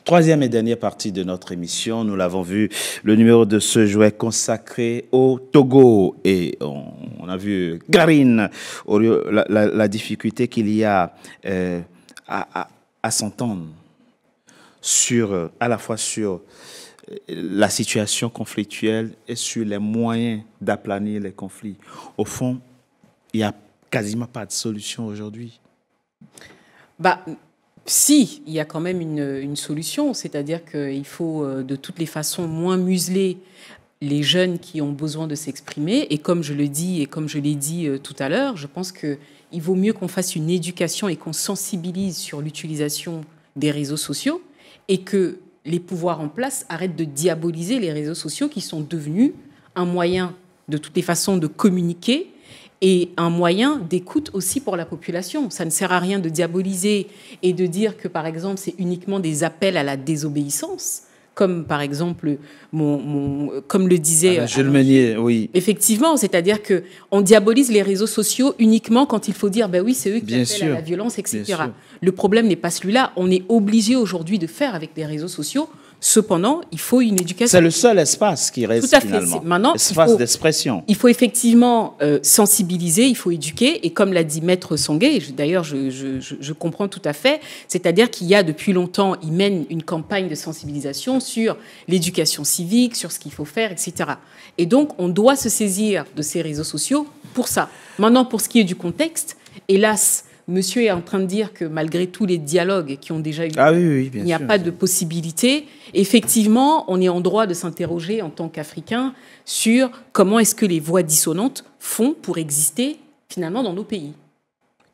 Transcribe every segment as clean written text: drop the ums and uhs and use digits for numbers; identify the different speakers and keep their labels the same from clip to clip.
Speaker 1: Troisième et dernière partie de notre émission, nous l'avons vu, le numéro de ce jouet consacré au Togo. Et on a vu, Karine, la difficulté qu'il y a à s'entendre à la fois sur la situation conflictuelle et sur les moyens d'aplanir les conflits. Au fond, il n'y a quasiment pas de solution aujourd'hui.
Speaker 2: Si, il y a quand même une solution, c'est-à-dire qu'il faut de toutes les façons moins museler les jeunes qui ont besoin de s'exprimer. Et comme je le dis et comme je l'ai dit tout à l'heure, je pense qu'il vaut mieux qu'on fasse une éducation et qu'on sensibilise sur l'utilisation des réseaux sociaux et que les pouvoirs en place arrêtent de diaboliser les réseaux sociaux qui sont devenus un moyen de toutes les façons de communiquer et un moyen d'écoute aussi pour la population. Ça ne sert à rien de diaboliser et de dire que, par exemple, c'est uniquement des appels à la désobéissance, comme, par exemple, comme le disait...
Speaker 1: Jules Meunier, oui.
Speaker 2: Effectivement, c'est-à-dire qu'on diabolise les réseaux sociaux uniquement quand il faut dire, ben oui, c'est eux qui appellent à la violence, etc. Le problème n'est pas celui-là. On est obligé aujourd'hui de faire avec les réseaux sociaux. Cependant, il faut une éducation.
Speaker 1: C'est le seul espace qui reste finalement.
Speaker 2: Maintenant,
Speaker 1: espace d'expression.
Speaker 2: Il faut effectivement sensibiliser, il faut éduquer. Et comme l'a dit Maître Songué, d'ailleurs, je comprends tout à fait, c'est-à-dire qu'il y a depuis longtemps, il mène une campagne de sensibilisation sur l'éducation civique, sur ce qu'il faut faire, etc. Et donc, on doit se saisir de ces réseaux sociaux pour ça. Maintenant, pour ce qui est du contexte, hélas, monsieur est en train de dire que malgré tous les dialogues qui ont déjà eu lieu, il n'y a pas de possibilité. Effectivement, on est en droit de s'interroger en tant qu'Africains sur comment est-ce que les voix dissonantes font pour exister finalement dans nos pays.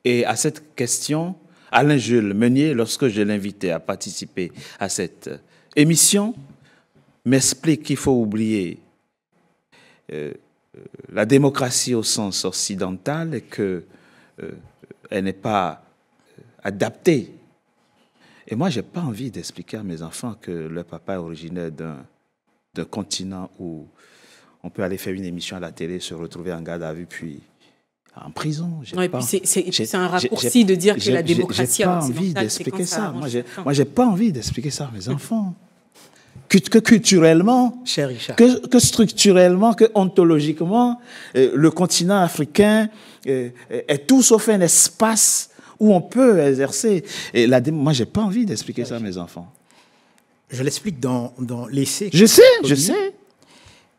Speaker 1: Et à cette question, Alain Jules Meunier, lorsque je l'invitais à participer à cette émission, m'explique qu'il faut oublier la démocratie au sens occidental et que elle n'est pas adaptée. Et moi, je n'ai pas envie d'expliquer à mes enfants que leur papa est originaire d'un continent où on peut aller faire une émission à la télé, se retrouver en garde à vue, puis en prison.
Speaker 2: C'est un raccourci de dire que la démocratie
Speaker 1: occidentale, j'ai pas envie d'expliquer ça. Moi, j'ai pas envie d'expliquer ça à mes enfants. Que culturellement, que structurellement, que ontologiquement, le continent africain est tout sauf un espace où on peut exercer. Et moi, j'ai pas envie d'expliquer ça à mes enfants.
Speaker 3: Je l'explique dans l'essai.
Speaker 1: Je sais.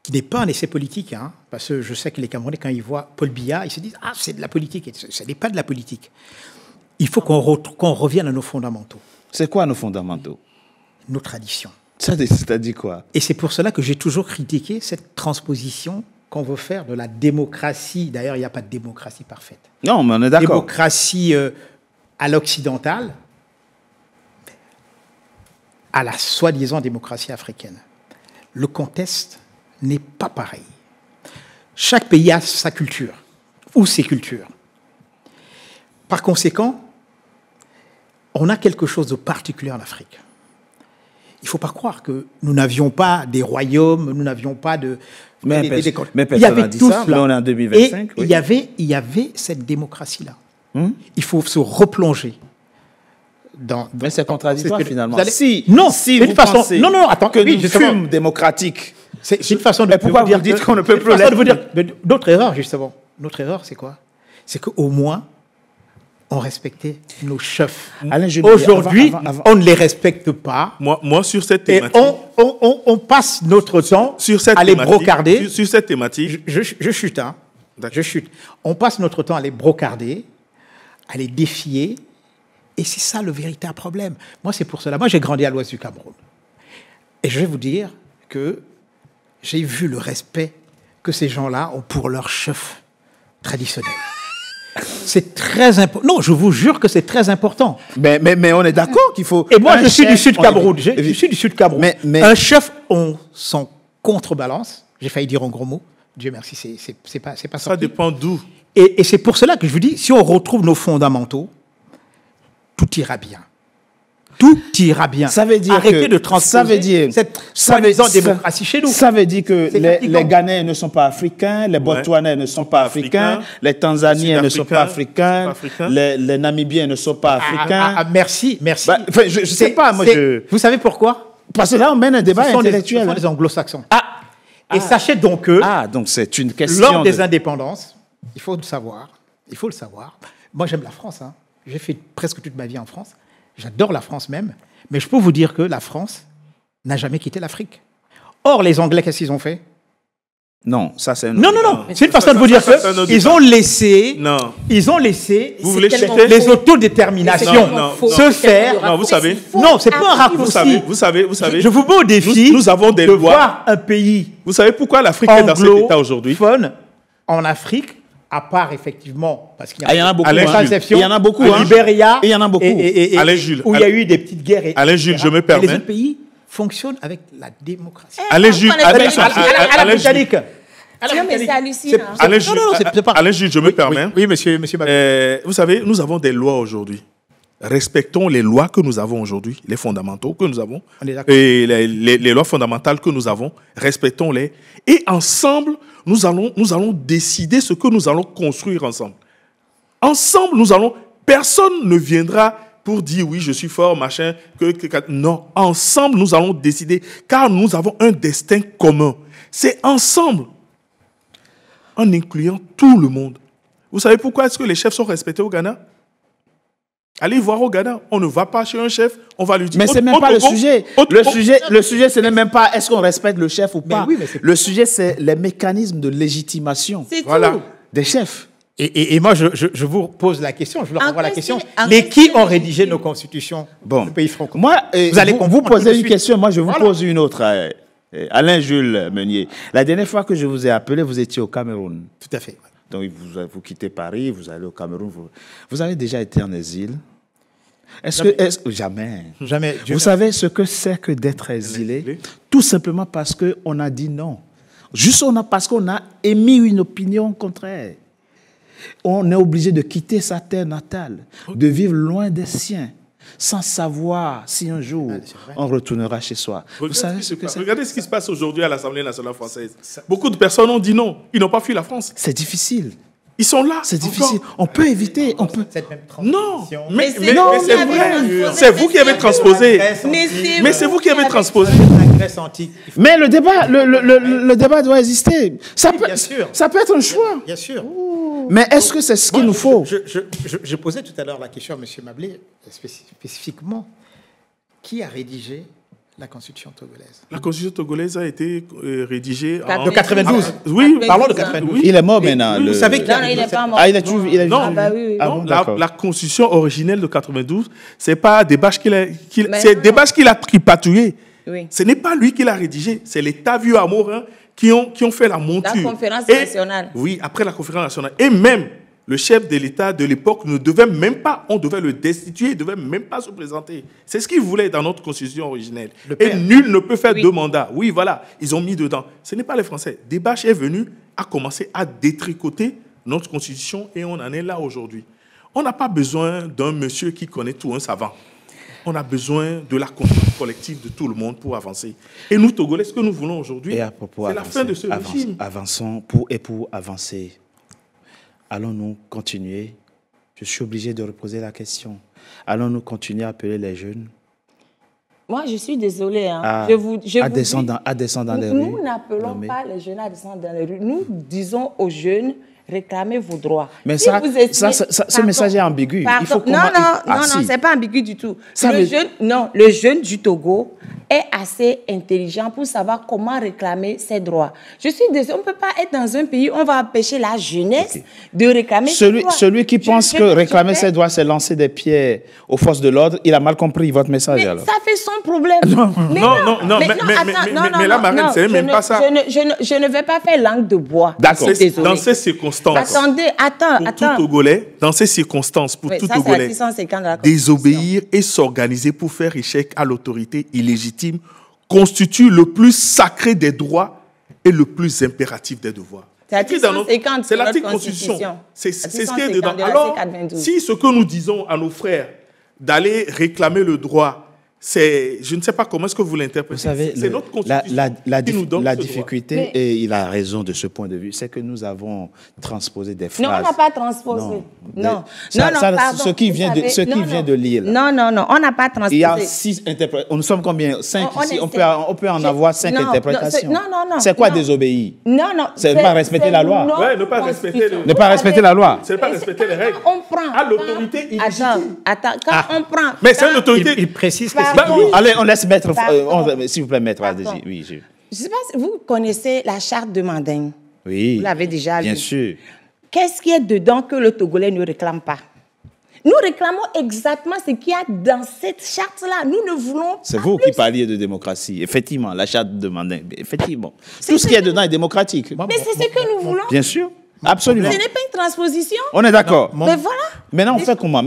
Speaker 3: Qui n'est pas un essai politique, hein, parce que je sais que les Camerounais, quand ils voient Paul Biya, ils se disent « Ah, c'est de la politique ». Ce n'est pas de la politique. Il faut qu'on revienne à nos fondamentaux.
Speaker 1: C'est quoi nos fondamentaux?
Speaker 3: Nos traditions.
Speaker 1: C'est-à-dire quoi?
Speaker 3: Et c'est pour cela que j'ai toujours critiqué cette transposition qu'on veut faire de la démocratie. D'ailleurs, il n'y a pas de démocratie parfaite.
Speaker 1: Non, mais on est d'accord.
Speaker 3: Démocratie à l'occidentale, à la soi-disant démocratie africaine. Le contexte n'est pas pareil. Chaque pays a sa culture, ou ses cultures. Par conséquent, on a quelque chose de particulier en Afrique. Il ne faut pas croire que nous n'avions pas des royaumes, nous n'avions pas de...
Speaker 1: Mais personne n'a dit ça, mais on est en 2025.
Speaker 3: Et il y avait cette démocratie-là. Il faut se replonger.
Speaker 1: Mais c'est contradictoire finalement.
Speaker 3: Non,
Speaker 1: si vous pensez
Speaker 3: attends,
Speaker 1: que nous fûmes démocratiques,
Speaker 3: c'est une façon de...
Speaker 1: Mais pourquoi vous dites qu'on ne peut plus l'être?
Speaker 3: Notre erreur, justement. Notre erreur, c'est quoi? C'est qu'au moins, on respectait nos chefs. Aujourd'hui, on ne les respecte pas.
Speaker 4: Moi sur cette thématique...
Speaker 3: Et on passe notre temps à les brocarder.
Speaker 4: Sur cette thématique...
Speaker 3: Je chute, hein. Je chute. On passe notre temps à les brocarder, à les défier. Et c'est ça le véritable problème. Moi, c'est pour cela. Moi, j'ai grandi à l'ouest du Cameroun. Et je vais vous dire que j'ai vu le respect que ces gens-là ont pour leurs chefs traditionnels. C'est très important. Non, je vous jure que c'est très important.
Speaker 1: Mais on est d'accord qu'il faut...
Speaker 3: Et moi, je suis du Sud Cameroun. Je suis du Sud Cameroun. Un chef, on s'en contrebalance. J'ai failli dire un gros mot. Dieu merci, c'est pas sorti.
Speaker 4: Ça dépend d'où.
Speaker 3: Et c'est pour cela que je vous dis, si on retrouve nos fondamentaux, tout ira bien. tout ira bien.
Speaker 1: Ça veut dire
Speaker 3: arrêtez
Speaker 1: que,
Speaker 3: de transposer
Speaker 1: ça veut dire,
Speaker 3: cette
Speaker 1: ça veut-
Speaker 3: soi-disant
Speaker 1: ça-
Speaker 3: démocratie chez nous.
Speaker 1: Ça veut dire que
Speaker 3: C'est fatigant.
Speaker 1: les Ghanéens ne sont pas africains, les Botswanais ne sont pas africains, les Tanzaniens ne sont pas africains, les Namibiens ne sont pas africains.
Speaker 3: Merci.
Speaker 1: Bah, enfin, je sais pas, moi
Speaker 3: Vous savez pourquoi?
Speaker 1: Parce que là, on mène un débat
Speaker 3: Ce sont
Speaker 1: intellectuel.
Speaker 3: les anglo-saxons. Et sachez donc que
Speaker 1: Donc c'est une question.
Speaker 3: lors des indépendances, il faut le savoir. Moi, j'aime la France. Hein. J'ai fait presque toute ma vie en France. J'adore la France même. Mais je peux vous dire que la France n'a jamais quitté l'Afrique. Or, les Anglais, qu'est-ce qu'ils ont fait?
Speaker 1: Non, ça c'est un
Speaker 3: Non. C'est une façon de vous dire qu'ils ont laissé,
Speaker 4: Vous voulez chuter
Speaker 3: les autodéterminations se faire.
Speaker 4: Non, vous savez.
Speaker 3: Non, c'est pas un raccourci.
Speaker 4: Vous savez.
Speaker 3: Je vous mets au défi
Speaker 4: Nous avons des
Speaker 3: de
Speaker 4: lois.
Speaker 3: voir un pays
Speaker 4: Vous savez pourquoi l'Afrique est dans cet état aujourd'hui?
Speaker 3: anglophone en Afrique, à part effectivement, parce qu'il
Speaker 1: il y en a beaucoup.
Speaker 4: Alain
Speaker 1: hein.
Speaker 4: Jules.
Speaker 1: Il y en a beaucoup.
Speaker 3: au
Speaker 1: hein.
Speaker 3: Libéria,
Speaker 1: Et il y en a beaucoup.
Speaker 3: et
Speaker 4: Alain Jules.
Speaker 3: où il y a eu des petites guerres.
Speaker 4: Alain Jules, je me
Speaker 3: Et
Speaker 4: permets.
Speaker 3: les autres pays fonctionnent avec la démocratie.
Speaker 4: Alain Jules,
Speaker 3: À la britannique.
Speaker 5: Non, mais c'est hallucinant.
Speaker 4: Alain Jules,
Speaker 3: c'est pas-
Speaker 4: Alain Jules, je me permets.
Speaker 3: Oui, monsieur Mabé.
Speaker 4: Vous savez, nous avons des lois aujourd'hui. Respectons les lois que nous avons aujourd'hui, les fondamentaux que nous avons,
Speaker 3: On est d'accord.
Speaker 4: et les lois fondamentales que nous avons, respectons-les. Et ensemble, nous allons décider ce que nous allons construire ensemble. Ensemble, personne ne viendra pour dire oui, je suis fort, machin. Non, ensemble, nous allons décider, car nous avons un destin commun. C'est ensemble, en incluant tout le monde. Vous savez pourquoi est-ce que les chefs sont respectés au Ghana? Allez voir au Ghana, on ne va pas chez un chef, on va lui dire...
Speaker 1: Mais c'est même pas le sujet. Le sujet, ce n'est même pas est-ce qu'on respecte le chef ou pas.
Speaker 3: oui, mais c'est-
Speaker 1: Le sujet, c'est les mécanismes de légitimation
Speaker 5: C'est
Speaker 3: Voilà.
Speaker 5: tout.
Speaker 1: des chefs.
Speaker 3: Et moi, je vous pose la question, je leur
Speaker 5: En
Speaker 3: renvoie la
Speaker 5: question-
Speaker 3: question.
Speaker 5: en
Speaker 3: Mais qui
Speaker 5: question
Speaker 3: ont rédigé
Speaker 5: légitime.
Speaker 3: nos constitutions
Speaker 1: Bon.
Speaker 3: du pays francophone?
Speaker 1: Moi,
Speaker 3: Vous allez
Speaker 1: vous
Speaker 3: comprendre
Speaker 1: posez
Speaker 3: tout de
Speaker 1: une
Speaker 3: suite.
Speaker 1: question, moi je vous
Speaker 3: Voilà.
Speaker 1: pose une autre. Alain Jules Meunier, la dernière fois que je vous ai appelé, vous étiez au Cameroun.
Speaker 3: Tout à fait.
Speaker 1: Donc vous quittez Paris, vous allez au Cameroun. Vous avez déjà été en exil? Jamais.
Speaker 3: Jamais.
Speaker 1: Vous savez ce que c'est que d'être exilé? Tout simplement parce qu'on a dit non. Juste parce qu'on a émis une opinion contraire. On est obligé de quitter sa terre natale, de vivre loin des siens, sans savoir si un jour on retournera chez soi. Vous savez ce que c'est?
Speaker 4: Regardez ce qui se passe aujourd'hui à l'Assemblée nationale française. Beaucoup de personnes ont dit non. Ils n'ont pas fui la France.
Speaker 1: C'est difficile.
Speaker 4: Ils sont là.
Speaker 1: C'est
Speaker 4: encore.
Speaker 1: difficile. On peut éviter. On peut.
Speaker 3: Cette même
Speaker 4: Non.
Speaker 3: transition.
Speaker 4: Mais
Speaker 5: c'est
Speaker 4: c'est
Speaker 5: vous qui avez
Speaker 4: vrai.
Speaker 5: transposé.
Speaker 4: C'est vous qui avez transposé. Mais c'est vous qui avez transposé.
Speaker 3: La Grèce antique.
Speaker 1: Mais le débat, le débat doit exister. Ça
Speaker 3: Oui,
Speaker 1: peut,
Speaker 3: bien sûr.
Speaker 1: ça peut être un choix.
Speaker 3: Bien sûr.
Speaker 1: Mais est-ce que c'est ce qu'il
Speaker 3: Moi,
Speaker 1: nous faut?
Speaker 3: Je posais tout à l'heure la question à M. Mablé, spécifiquement, qui a rédigé la Constitution togolaise?
Speaker 4: La Constitution togolaise a été rédigée en...
Speaker 3: De 92.
Speaker 4: Oui,
Speaker 3: Parlons de 92.
Speaker 4: Oui.
Speaker 1: Il est mort maintenant.
Speaker 3: Vous savez qui
Speaker 5: Non,
Speaker 3: a
Speaker 5: non, il
Speaker 3: rédigé
Speaker 5: n'est pas
Speaker 3: cette-
Speaker 5: mort.
Speaker 1: Ah, il a toujours. Il a
Speaker 4: Non.
Speaker 5: Ah bah oui, oui.
Speaker 1: Ah bon, d'accord.
Speaker 4: La Constitution originelle de 92, c'est pas des bâches
Speaker 5: Mais
Speaker 4: c'est
Speaker 5: non.
Speaker 4: des bâches qu'il a tripatouillées.
Speaker 5: Oui.
Speaker 4: Ce n'est pas lui qui l'a rédigé, c'est les Tavieux Amorin qui ont fait la monture.
Speaker 5: La conférence
Speaker 4: Et-
Speaker 5: nationale.
Speaker 4: Oui, après la conférence nationale. Et même le chef de l'État de l'époque ne devait même pas, on devait le destituer, il ne devait même pas se présenter. C'est ce qu'il voulait dans notre constitution originelle.
Speaker 3: Le
Speaker 4: Et
Speaker 3: père.
Speaker 4: nul ne peut faire
Speaker 5: Oui.
Speaker 4: 2 mandats. Oui, voilà, ils ont mis dedans. Ce n'est pas les Français. Debache est venu, a commencé à détricoter notre constitution et on en est là aujourd'hui. On n'a pas besoin d'un monsieur qui connaît tout, un savant. On a besoin de la conscience collective de tout le monde pour avancer. Et nous, Togolais, ce que nous voulons aujourd'hui,
Speaker 1: Et à propos,
Speaker 4: c'est la fin de ce régime.
Speaker 1: avançons pour avancer. Allons-nous continuer? Je suis obligé de reposer la question. Allons-nous continuer à appeler les jeunes
Speaker 5: Moi, je suis désolée. Hein.
Speaker 1: à,
Speaker 5: je vous
Speaker 1: descendre dans les rues?
Speaker 5: Nous n'appelons
Speaker 1: Non, mais-
Speaker 5: pas les jeunes à descendre dans les rues. Nous disons aux jeunes, réclamez vos droits.
Speaker 1: Mais
Speaker 5: Si
Speaker 1: ça,
Speaker 5: vous estimez-
Speaker 1: ce message est ambigu. Il faut
Speaker 5: non,
Speaker 1: comment-
Speaker 5: non, c'est pas ambigu du tout.
Speaker 1: Ça
Speaker 5: Le
Speaker 1: veut-
Speaker 5: jeune, non, le jeune du Togo est assez intelligent pour savoir comment réclamer ses droits. Je suis désolée, on ne peut pas être dans un pays où on va empêcher la jeunesse de réclamer ses droits.
Speaker 1: Celui qui pense que réclamer ses droits, c'est lancer des pierres aux forces de l'ordre, il a mal compris votre message
Speaker 5: Mais
Speaker 1: alors.
Speaker 5: ça fait son problème. Mais
Speaker 4: mais là, Marraine, c'est même pas ça.
Speaker 5: Je ne vais pas faire langue de bois.
Speaker 1: D'accord.
Speaker 5: Je suis désolée.
Speaker 4: Dans ces circonstances,
Speaker 5: Attendez,
Speaker 4: pour tout Togolais, dans ces circonstances, pour
Speaker 5: Oui,
Speaker 4: tout
Speaker 5: ça, c'est
Speaker 4: Togolais,
Speaker 5: la 650 de la Constitution.
Speaker 4: désobéir et s'organiser pour faire échec à l'autorité illégitime constitue le plus sacré des droits et le plus impératif des devoirs.
Speaker 5: C'est
Speaker 4: écrit dans notre-
Speaker 5: 650
Speaker 4: c'est
Speaker 5: de
Speaker 4: l'article
Speaker 5: notre
Speaker 4: Constitution.
Speaker 5: Constitution.
Speaker 4: C'est
Speaker 5: La
Speaker 4: ce qui est dedans.
Speaker 5: 650 de la
Speaker 4: Alors,
Speaker 5: C92.
Speaker 4: si ce que nous disons à nos frères d'aller réclamer le droit je ne sais pas comment est-ce que vous l'interprétez.
Speaker 1: Vous savez,
Speaker 4: c'est notre constitution qui nous donne
Speaker 1: la
Speaker 4: ce droit.
Speaker 1: difficulté, et il a raison de ce point de vue, c'est que nous avons transposé des phrases.
Speaker 5: Non, on n'a pas transposé. Non, pardon.
Speaker 1: Ce qui vient de lire.
Speaker 5: Non, on n'a pas transposé.
Speaker 1: Il y a 6 interprétations. Nous sommes combien? 5 ici. On peut en avoir 5 interprétations.
Speaker 5: Non.
Speaker 1: C'est quoi désobéir?
Speaker 5: Non.
Speaker 1: C'est ne pas respecter la loi.
Speaker 4: Ouais, ne pas respecter
Speaker 1: Ne pas respecter la loi.
Speaker 4: C'est ne pas respecter les règles.
Speaker 5: On prend.
Speaker 4: À l'autorité illégitime.
Speaker 5: Attends, quand on prend.
Speaker 4: Mais c'est une autorité.
Speaker 3: Il précise que
Speaker 5: Pardon.
Speaker 3: c'est...
Speaker 1: Allez, on laisse maître.
Speaker 5: Pardon.
Speaker 1: S'il vous plaît, maître.
Speaker 5: Pardon.
Speaker 1: Oui,
Speaker 5: Je ne sais pas si vous connaissez la charte de Manding.
Speaker 1: oui.
Speaker 5: Vous l'avez déjà lu.
Speaker 1: Bien sûr.
Speaker 5: Qu'est-ce qu'il y a dedans que le Togolais ne réclame pas? Nous réclamons exactement ce qu'il y a dans cette charte-là. Nous ne voulons
Speaker 1: C'est
Speaker 5: pas
Speaker 1: vous
Speaker 5: plus.
Speaker 1: qui parliez de démocratie. Effectivement, la charte de Mandin. Effectivement. Tout ce qu'il y a dedans est démocratique.
Speaker 5: Mais c'est ce que nous voulons.
Speaker 1: Bien sûr. Absolument.
Speaker 5: Ce n'est pas une transposition.
Speaker 1: On est d'accord.
Speaker 5: Mais voilà.
Speaker 1: Maintenant, on fait comment?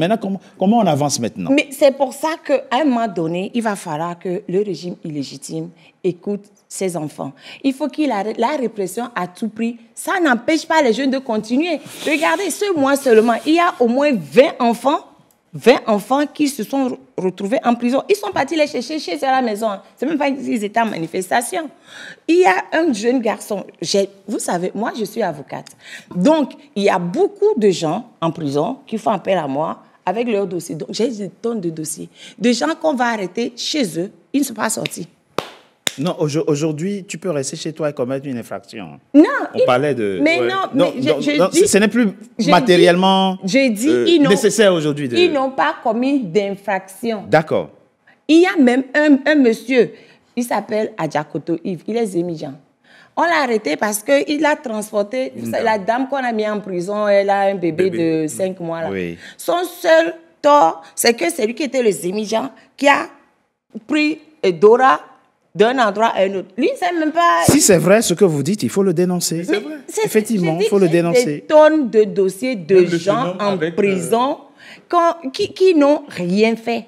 Speaker 1: Comment on avance maintenant?
Speaker 5: Mais c'est pour ça qu'à un moment donné, il va falloir que le régime illégitime écoute ses enfants. Il faut qu'il arrête la répression à tout prix. Ça n'empêche pas les jeunes de continuer. Regardez, ce mois seulement, il y a au moins 20 enfants qui se sont retrouvés en prison. Ils sont partis les chercher chez eux à la maison. C'est même pas qu'ils étaient en manifestation. Il y a un jeune garçon. Vous savez, moi, je suis avocate. Donc, il y a beaucoup de gens en prison qui font appel à moi avec leurs dossiers. Donc, j'ai des tonnes de dossiers. De gens qu'on va arrêter chez eux, ils ne sont pas sortis.
Speaker 1: Non, aujourd'hui, tu peux rester chez toi et commettre une infraction.
Speaker 5: Non.
Speaker 1: On parlait de...
Speaker 5: Mais
Speaker 1: Ouais.
Speaker 5: non,
Speaker 1: non, ce n'est plus matériellement nécessaire aujourd'hui.
Speaker 5: Ils n'ont pas commis d'infraction.
Speaker 1: D'accord.
Speaker 5: Il y a même un monsieur, il s'appelle Adjakoto Yves, il est zémidjan. On l'a arrêté parce qu'il a transporté, la dame qu'on a mis en prison, elle a un bébé de 5 mois. Là.
Speaker 1: Oui.
Speaker 5: Son seul tort, c'est que c'est lui qui était le zémidjan qui a pris Dora d'un endroit à un autre. Lui, c'est même pas...
Speaker 1: Si c'est vrai ce que vous dites, il faut le dénoncer.
Speaker 4: C'est vrai.
Speaker 1: Effectivement, il faut le dénoncer.
Speaker 5: Des tonnes de dossiers de
Speaker 4: Même le
Speaker 5: gens
Speaker 4: jeune homme
Speaker 5: en
Speaker 4: avec,
Speaker 5: prison qui n'ont rien fait.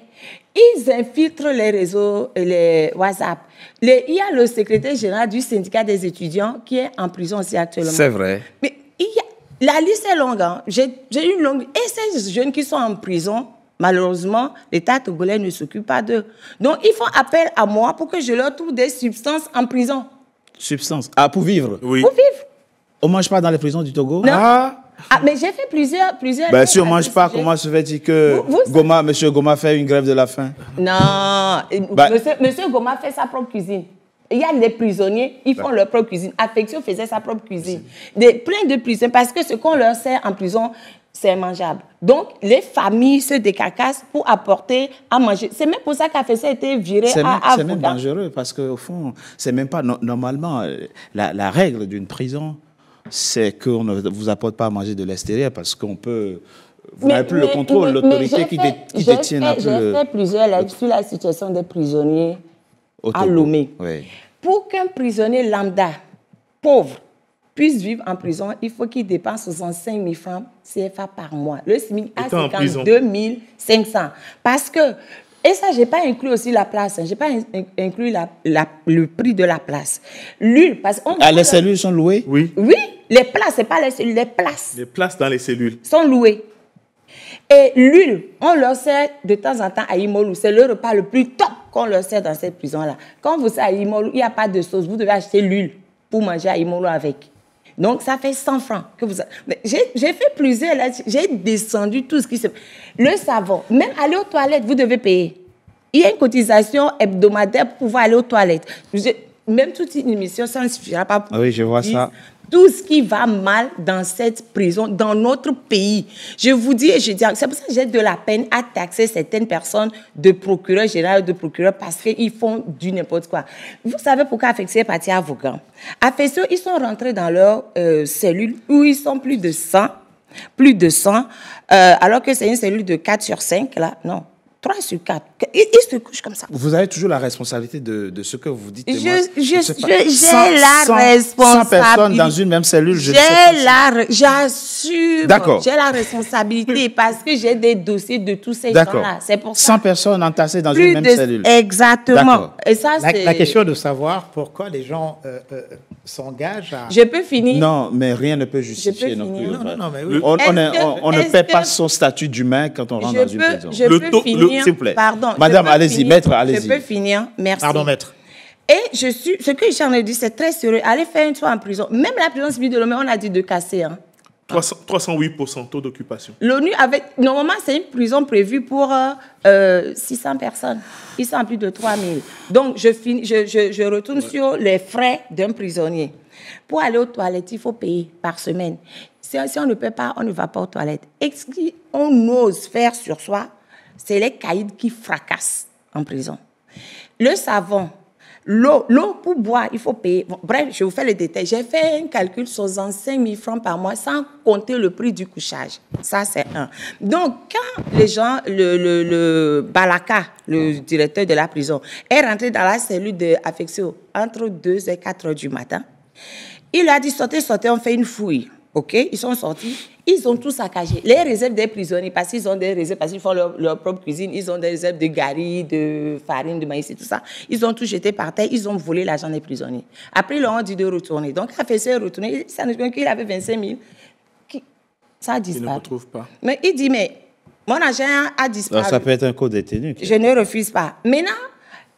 Speaker 5: Ils infiltrent les réseaux, les WhatsApp. Il y a le secrétaire général du syndicat des étudiants qui est en prison aussi actuellement.
Speaker 1: C'est vrai.
Speaker 5: Mais la liste est longue. Hein. J'ai une longue... Et ces jeunes qui sont en prison, malheureusement, l'État togolais ne s'occupe pas d'eux. Donc, ils font appel à moi pour que je leur trouve des substances en prison.
Speaker 1: Substance. Ah, pour vivre.
Speaker 4: Oui.
Speaker 5: Pour vivre.
Speaker 1: On ne mange pas dans les prisons du Togo?
Speaker 5: Non.
Speaker 1: Ah.
Speaker 5: Mais j'ai fait plusieurs
Speaker 1: Ben, si on ne mange pas, comment se fait-il que M. Goma fait une grève de la faim?
Speaker 5: Non. Monsieur Goma fait sa propre cuisine. Il y a les prisonniers, ils font leur propre cuisine. Affection faisait sa propre cuisine. Plein de prisonniers, parce que ce qu'on leur sert en prison, c'est mangeable. Donc, les familles se décarcassent pour apporter à manger. C'est même pour ça qu'Afection a été viré à
Speaker 1: C'est même dangereux, parce qu'au fond, c'est même pas... Normalement, la règle d'une prison, c'est qu'on ne vous apporte pas à manger de l'extérieur, parce qu'on peut... Vous n'avez plus le contrôle, l'autorité qui détient un peu
Speaker 5: J'ai fait plusieurs livres sur la situation des prisonniers à Lomé.
Speaker 1: Oui.
Speaker 5: Pour qu'un prisonnier lambda, pauvre, puisse vivre en prison, il faut qu'il dépense 65 000 francs CFA par mois. Le SMIC a 52 500. Parce que, et ça, je n'ai pas inclus aussi la place, je n'ai pas inclus le prix de la place. L'huile, parce qu'on...
Speaker 1: Ah, les cellules sont louées?
Speaker 4: Oui.
Speaker 5: Oui, les places, ce n'est pas les cellules, les places.
Speaker 4: Les places dans les cellules.
Speaker 5: Sont louées. Et l'huile, on leur sert de temps en temps à Imolou. C'est le repas le plus top qu'on leur sert dans cette prison-là. Quand vous êtes à Imolou, il n'y a pas de sauce. Vous devez acheter l'huile pour manger à Imolou avec. Donc, ça fait 100 francs que vous... J'ai fait plusieurs, là, j'ai descendu tout ce qui se... Le savon, même aller aux toilettes, vous devez payer. Il y a une cotisation hebdomadaire pour pouvoir aller aux toilettes. Même toute une émission, ça ne suffira pas pour...
Speaker 1: Ah oui, je vois ça.
Speaker 5: Tout ce qui va mal dans cette prison, dans notre pays. Je vous dis, c'est pour ça que j'ai de la peine à taxer certaines personnes de procureur général ou de procureur parce qu'ils font du n'importe quoi. Vous savez pourquoi Affection est parti à Vaughan? Affection, ils sont rentrés dans leur cellule où ils sont plus de 100, alors que c'est une cellule de 4 sur 5, là, non. 3 sur 4. Ils se couchent comme ça.
Speaker 1: Vous avez toujours la responsabilité de ce que vous dites.
Speaker 5: J'ai la responsabilité.
Speaker 1: 100 personnes dans une même cellule,
Speaker 5: j'assume.
Speaker 1: D'accord.
Speaker 5: J'ai la responsabilité parce que j'ai des dossiers de tous ces gens-là. C'est pour ça.
Speaker 1: 100 personnes entassées dans une même cellule.
Speaker 5: Exactement. Et ça,
Speaker 3: la question de savoir pourquoi les gens s'engage à...
Speaker 5: Je peux finir.
Speaker 1: Non, mais rien ne peut justifier non plus.
Speaker 5: finir.
Speaker 3: Non, mais oui.
Speaker 1: On ne
Speaker 5: Est-ce
Speaker 1: paie pas
Speaker 5: que-
Speaker 1: son statut d'humain quand on rentre dans une prison.
Speaker 5: Je
Speaker 4: Le
Speaker 5: peux
Speaker 4: taux-
Speaker 5: finir.
Speaker 1: s'il vous plaît.
Speaker 5: Pardon.
Speaker 1: Madame,
Speaker 5: je peux
Speaker 1: allez-y,
Speaker 5: finir.
Speaker 1: maître, allez-y.
Speaker 5: Je peux finir. Merci.
Speaker 3: Pardon, maître.
Speaker 5: Et ce que j'en ai dit, c'est très sérieux. Aller faire une soirée en prison. Même la prison civile de Lomé, on a dit de casser. Hein.
Speaker 4: 308% taux d'occupation.
Speaker 5: L'ONU avait... Normalement, c'est une prison prévue pour 600 personnes. Ils sont à plus de 3000. Donc, je retourne sur les frais d'un prisonnier. Pour aller aux toilettes, il faut payer par semaine. Si on ne paie pas, on ne va pas aux toilettes. Et ce qu'on ose faire sur soi, c'est les caïds qui fracassent en prison. Le savon, l'eau pour boire, il faut payer. Bon, bref, je vous fais les détails. J'ai fait un calcul sur 5 000 francs par mois sans compter le prix du couchage. Ça, c'est un. Donc, quand les gens, le Balaka, le directeur de la prison, est rentré dans la cellule d'Affectio entre 2 et 4 heures du matin, il a dit, sortez, on fait une fouille. OK, ils sont sortis, ils ont tout saccagé. Les réserves des prisonniers, parce qu'ils ont des réserves, parce qu'ils font leur propre cuisine, ils ont des réserves de gari, de farine, de maïs et tout ça. Ils ont tout jeté par terre, ils ont volé l'argent des prisonniers. Après, ils leur ont dit de retourner. Donc, il a fait retourner, ça nous dit qu'il avait 25 000. Ça a
Speaker 4: Ils ne
Speaker 5: disparu.
Speaker 4: retrouvent pas.
Speaker 5: Mais il dit, mais mon argent a disparu.
Speaker 1: Ça peut être un co-détenu.
Speaker 5: Je ne refuse pas. Maintenant,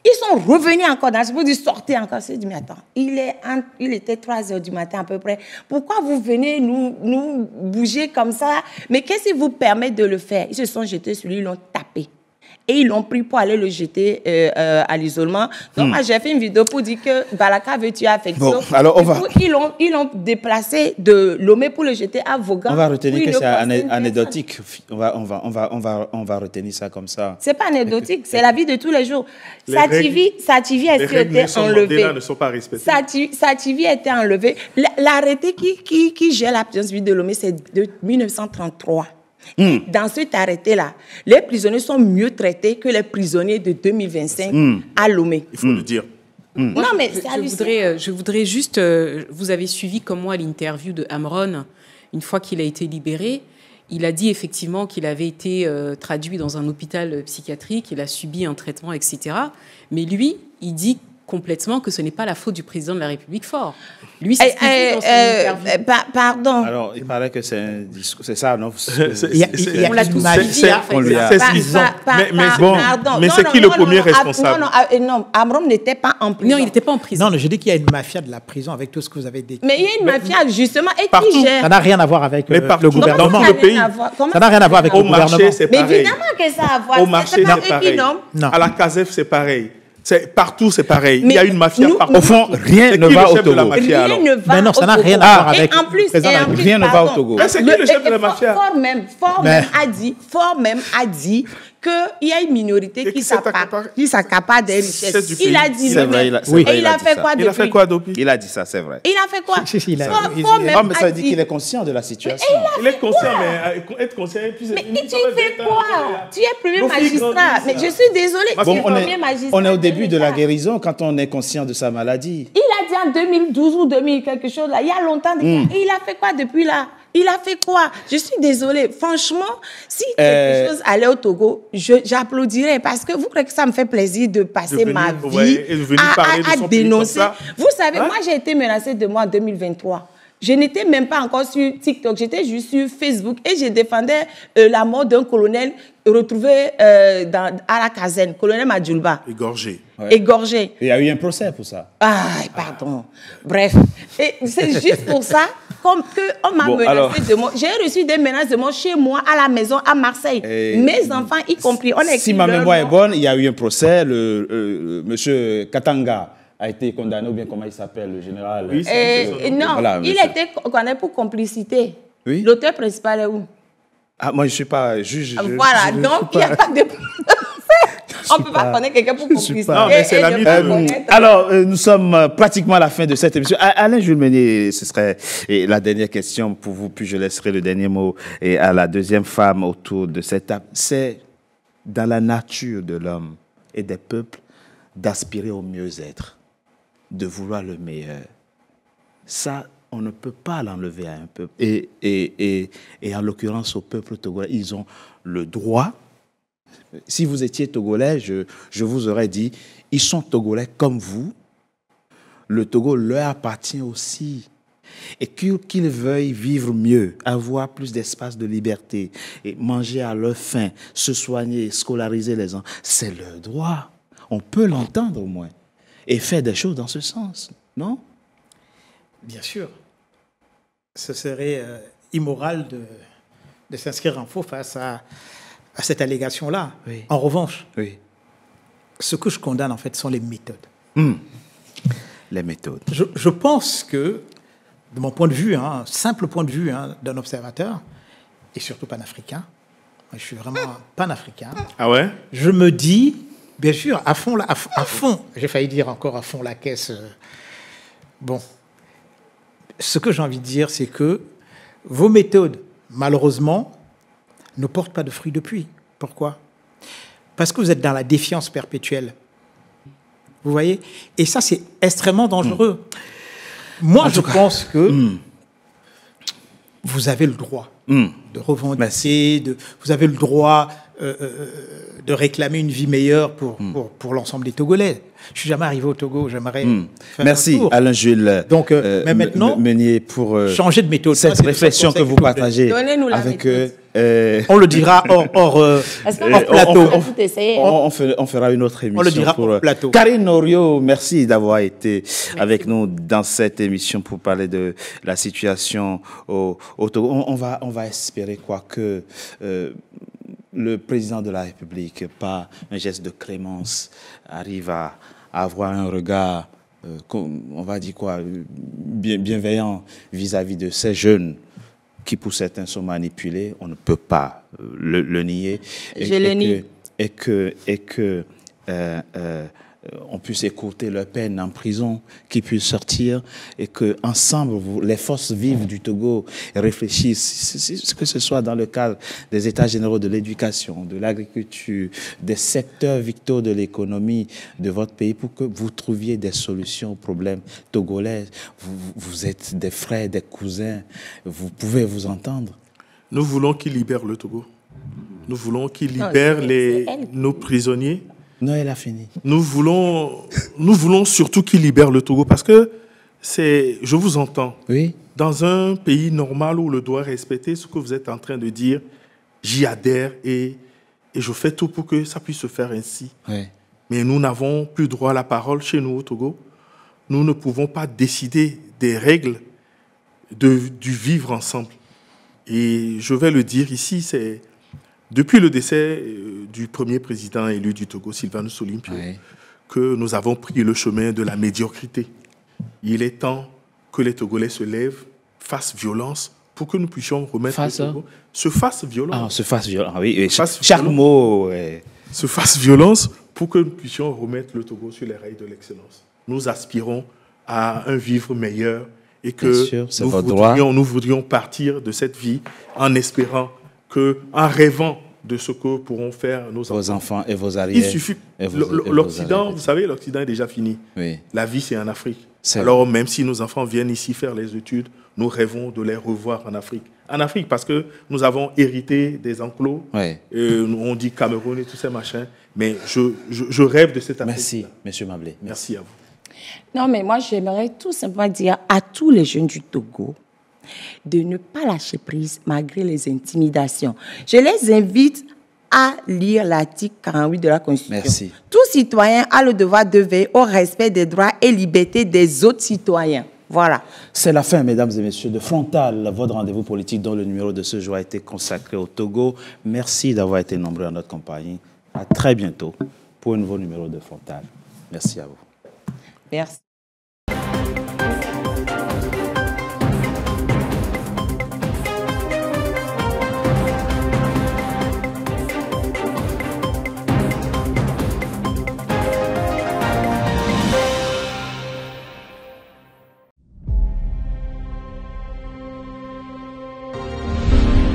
Speaker 5: ils sont revenus encore dans ce pour dire sortez encore. Je dis, mais attends, il était 3 heures du matin à peu près. Pourquoi vous venez nous bouger comme ça? Mais qu'est-ce qui vous permet de le faire? Ils se sont jetés sur lui, ils l'ont tapé. Et ils l'ont pris pour aller le jeter à l'isolement. Donc, moi, j'ai fait une vidéo pour dire que Balaka veut tuer Affectio.
Speaker 1: Bon, alors, on va...
Speaker 5: Ils l'ont déplacé de Lomé pour le jeter à Vaughan.
Speaker 1: On va retenir
Speaker 5: Oui,
Speaker 1: que
Speaker 5: le
Speaker 1: c'est
Speaker 5: conseil
Speaker 1: anecdotique. On va retenir ça comme ça.
Speaker 5: C'est pas anecdotique, c'est la vie de tous les jours.
Speaker 4: Les
Speaker 5: Sativi a
Speaker 4: Les règles
Speaker 5: été
Speaker 4: Nelson
Speaker 5: enlevé.
Speaker 4: Mandela ne sont pas respectées.
Speaker 5: Sativi a été enlevé. L'arrêté qui gère la prison civile de Lomé, c'est de 1933. Dans cet arrêté-là, les prisonniers sont mieux traités que les prisonniers de 2025 à Lomé.
Speaker 4: Il faut le dire.
Speaker 5: Non, mais c'est hallucinant.
Speaker 2: Je voudrais juste... vous avez suivi comme moi l'interview de Amron, une fois qu'il a été libéré. Il a dit effectivement qu'il avait été traduit dans un hôpital psychiatrique, il a subi un traitement, etc. Mais lui, il dit complètement que ce n'est pas la faute du président de la République fort. Lui, c'est ce qu'il dit dans son interview.
Speaker 5: Pardon.
Speaker 1: Alors, il paraît que c'est un discours. C'est ça, non?
Speaker 5: On l'a tous suivi, en fait.
Speaker 1: on lui a-
Speaker 4: C'est ce qu'ils ont. Mais c'est qui le premier responsable?
Speaker 5: Non, Amron n'était pas en prison.
Speaker 2: Non, il n'était pas en prison.
Speaker 3: Non, je dis qu'il y a une mafia de la prison avec tout ce que vous avez décrit.
Speaker 5: Mais il y a une mafia, justement, et
Speaker 4: Partout.
Speaker 5: qui gère.
Speaker 3: Ça n'a rien à voir avec
Speaker 4: Mais
Speaker 3: le
Speaker 4: partout,
Speaker 3: gouvernement.
Speaker 4: dans
Speaker 5: Ça
Speaker 4: le
Speaker 5: n'a
Speaker 4: pays.
Speaker 5: rien à voir. Comment
Speaker 3: Ça n'a rien à voir avec le
Speaker 4: Au marché,
Speaker 3: gouvernement.
Speaker 4: c'est
Speaker 5: Mais
Speaker 4: pareil.
Speaker 5: évidemment que ça a à voir.
Speaker 4: Au marché,
Speaker 5: C'est pas
Speaker 4: c'est
Speaker 5: eux qui
Speaker 4: pareil.
Speaker 5: nomment.
Speaker 3: Non.
Speaker 4: À la CASEF, c'est pareil. Partout, c'est pareil. Il
Speaker 5: Mais
Speaker 4: y a une mafia
Speaker 5: nous-
Speaker 4: partout.
Speaker 1: Au fond, rien
Speaker 4: C'est
Speaker 1: ne
Speaker 4: qui
Speaker 1: va
Speaker 4: le
Speaker 1: au
Speaker 4: chef de la
Speaker 1: Togo.
Speaker 4: mafia, alors?
Speaker 5: Rien ne va
Speaker 3: Mais non, ça n'a
Speaker 5: au
Speaker 3: rien
Speaker 5: Togo.
Speaker 3: à voir avec
Speaker 5: Et en plus,
Speaker 3: le président de la République.
Speaker 1: Rien ne va au
Speaker 5: pardon,
Speaker 1: Togo.
Speaker 4: Mais c'est qui le chef de la mafia?
Speaker 5: Fort
Speaker 3: Mais-
Speaker 5: même a dit qu'il y a une minorité
Speaker 4: Et
Speaker 5: qui
Speaker 4: qui s'est accapare-
Speaker 5: s'accapare des
Speaker 4: C'est
Speaker 5: richesses.
Speaker 4: du
Speaker 5: Il a
Speaker 4: pays.
Speaker 5: dit
Speaker 1: C'est vrai,
Speaker 5: lui-même.
Speaker 1: c'est vrai,
Speaker 5: Et il a
Speaker 1: dit
Speaker 5: fait
Speaker 1: ça.
Speaker 5: quoi depuis?
Speaker 4: Il a fait quoi depuis?
Speaker 1: Il a dit ça, c'est vrai.
Speaker 5: Il a fait quoi?
Speaker 3: Si, il a-
Speaker 5: Fort
Speaker 3: il-
Speaker 5: même
Speaker 1: Ah, mais ça
Speaker 5: a
Speaker 1: veut dire qu'il
Speaker 5: dit.
Speaker 1: est conscient de la situation.
Speaker 4: Il est conscient, mais être conscient. Et puis
Speaker 5: Mais tu fais quoi? Tu es premier
Speaker 4: Nos filles
Speaker 5: magistrat.
Speaker 4: grandissent,
Speaker 5: Mais
Speaker 4: là.
Speaker 5: je suis désolée. Tu
Speaker 1: Bon,
Speaker 5: es premier magistrat.
Speaker 1: on est au début de la
Speaker 5: l'État.
Speaker 1: guérison quand on est conscient de sa maladie.
Speaker 5: Il a dit en 2012 ou 2000 quelque chose là, il y a longtemps déjà. Et il a fait quoi depuis là? Il a fait quoi? Je suis désolée. Franchement, si quelque chose allait au Togo, j'applaudirais parce que vous croyez que ça me fait plaisir de passer
Speaker 4: venir,
Speaker 5: ma vie
Speaker 4: ouais, et de venir parler de
Speaker 5: à
Speaker 4: son pays
Speaker 5: dénoncer.
Speaker 4: comme ça.
Speaker 5: Vous savez,
Speaker 4: Hein?
Speaker 5: moi j'ai été menacée de moi en 2023. Je n'étais même pas encore sur TikTok, j'étais juste sur Facebook et je défendais la mort d'un colonel retrouvé à la caserne, colonel Madjoulba,
Speaker 4: Égorgé.
Speaker 5: égorgé.
Speaker 1: Il y a eu un procès pour ça.
Speaker 5: Ah, pardon. Bref. Et c'est juste pour ça qu'on m'a
Speaker 1: Bon,
Speaker 5: menacé
Speaker 1: alors.
Speaker 5: de mort. J'ai reçu des menaces de mort chez moi, à la maison, à Marseille.
Speaker 1: Et
Speaker 5: Mes enfants, y compris. On a
Speaker 1: Si
Speaker 5: écrit
Speaker 1: ma
Speaker 5: leur
Speaker 1: mémoire est
Speaker 5: nom.
Speaker 1: bonne, il y a eu un procès. Monsieur Katanga a été condamné, ou bien comment il s'appelle, le général.
Speaker 4: Oui,
Speaker 5: Non,
Speaker 1: Voilà,
Speaker 5: il
Speaker 1: monsieur.
Speaker 5: était condamné pour complicité.
Speaker 1: Oui.
Speaker 5: L'auteur principal est où?
Speaker 1: Ah, moi, je ne suis pas juge.
Speaker 5: Voilà, donc il n'y a pas de... On ne peut pas connaître quelqu'un pour complicité.
Speaker 4: Non, mais c'est
Speaker 5: et
Speaker 4: l'ami
Speaker 5: ne pas
Speaker 4: de-
Speaker 5: connaître-
Speaker 1: Alors, nous sommes pratiquement à la fin de cette émission. Alain Jules Meunier, ce serait la dernière question pour vous, puis je laisserai le dernier mot et à la deuxième femme autour de cette table. C'est dans la nature de l'homme et des peuples d'aspirer au mieux-être, de vouloir le meilleur. Ça, on ne peut pas l'enlever à un peuple. Et en l'occurrence, au peuple togolais, ils ont le droit. Si vous étiez togolais, je vous aurais dit, ils sont togolais comme vous. le Togo leur appartient aussi. Et qu'ils veuillent vivre mieux, avoir plus d'espace de liberté, et manger à leur faim, se soigner, scolariser les enfants, c'est leur droit. On peut l'entendre au moins. Et faire des choses dans ce sens, non?
Speaker 3: Bien sûr. Ce serait immoral de s'inscrire en faux face à cette allégation-là.
Speaker 1: Oui.
Speaker 3: En revanche,
Speaker 1: Oui.
Speaker 3: ce que je condamne, en fait, sont les méthodes.
Speaker 1: Les méthodes.
Speaker 3: Je pense que, de mon point de vue, simple point de vue d'un observateur, et surtout panafricain, moi, je suis vraiment panafricain,
Speaker 4: Ah ouais?
Speaker 3: je me dis, bien sûr, à fond, j'ai failli dire encore à fond la caisse. Bon, ce que j'ai envie de dire, c'est que vos méthodes, malheureusement, ne portent pas de fruits depuis. Pourquoi? Parce que vous êtes dans la défiance perpétuelle. Vous voyez? Et ça, c'est extrêmement dangereux. Moi, je pense que vous avez le droit de revendiquer, vous avez le droit de réclamer une vie meilleure pour l'ensemble des Togolais. Je suis jamais arrivé au Togo, j'aimerais faire
Speaker 1: Merci
Speaker 3: un tour.
Speaker 1: Alain Jules
Speaker 3: Donc, mais maintenant,
Speaker 1: Meunier pour
Speaker 3: changer de méthode.
Speaker 1: cette réflexion que vous partagez
Speaker 5: Donnez-nous la
Speaker 1: avec
Speaker 5: méthode.
Speaker 3: On le dira hors
Speaker 5: Est-ce qu'on
Speaker 3: hors plateau.
Speaker 5: a tout essayé?
Speaker 1: on fera une autre émission.
Speaker 3: On le dira
Speaker 1: pour
Speaker 3: hors plateau.
Speaker 1: Karine Orio, merci d'avoir été avec nous dans cette émission pour parler de la situation au Togo. On va espérer quoi que le président de la République, par un geste de clémence, arrive à avoir un regard, on va dire quoi, bienveillant vis-à-vis de ces jeunes qui, pour certains, sont manipulés. On ne peut pas le nier.
Speaker 5: Je le nie.
Speaker 1: Et que on puisse écouter leur peine en prison, qu'ils puissent sortir et que ensemble, les forces vives du Togo réfléchissent, que ce soit dans le cadre des états généraux de l'éducation, de l'agriculture, des secteurs vitaux de l'économie de votre pays, pour que vous trouviez des solutions aux problèmes togolais. Vous êtes des frères, des cousins, vous pouvez vous entendre.
Speaker 4: Nous voulons qu'il libère le Togo. Nous voulons qu'il libère nos prisonniers.
Speaker 1: Non, elle a fini.
Speaker 4: Nous voulons surtout qu'il libère le Togo parce que je vous entends.
Speaker 1: Oui.
Speaker 4: Dans un pays normal où le doit respecter ce que vous êtes en train de dire, j'y adhère et je fais tout pour que ça puisse se faire ainsi.
Speaker 1: Oui.
Speaker 4: Mais nous n'avons plus droit à la parole chez nous au Togo. Nous ne pouvons pas décider des règles du vivre ensemble. Et je vais le dire ici, c'est depuis le décès du premier président élu du Togo, Sylvanus Olympio, que nous avons pris le chemin de la médiocrité. Il est temps que les Togolais se lèvent, fassent violence pour que nous puissions remettre le Togo. Se fassent violence.
Speaker 1: Ah, se fasse violence, oui.
Speaker 4: Chaque
Speaker 1: mot.
Speaker 4: Se fasse violence pour que nous puissions remettre le Togo sur les rails de l'excellence. Nous aspirons à un vivre meilleur et que nous voudrions partir de cette vie en espérant en rêvant de ce que pourront faire
Speaker 1: vos enfants et vos arrières.
Speaker 4: Il suffit. L'Occident, vous savez, l'Occident est déjà fini.
Speaker 1: Oui.
Speaker 4: La vie, c'est en Afrique. Alors, même si nos enfants viennent ici faire les études, nous rêvons de les revoir en Afrique. En Afrique, parce que nous avons hérité des enclos.
Speaker 1: Oui.
Speaker 4: On dit Cameroun et tous ces machins. Mais je rêve de cette Afrique.
Speaker 1: Merci, M. Mablé.
Speaker 4: Merci à vous.
Speaker 5: Non, mais moi, j'aimerais tout simplement dire à tous les jeunes du Togo de ne pas lâcher prise malgré les intimidations. Je les invite à lire l'article 48 de la Constitution.
Speaker 1: Merci.
Speaker 5: Tout citoyen a le devoir de veiller au respect des droits et libertés des autres citoyens. Voilà.
Speaker 1: C'est la fin, mesdames et messieurs, de Frontal, votre rendez-vous politique dont le numéro de ce jour a été consacré au Togo. Merci d'avoir été nombreux à notre compagnie. À très bientôt pour un nouveau numéro de Frontal. Merci à vous.
Speaker 5: Merci.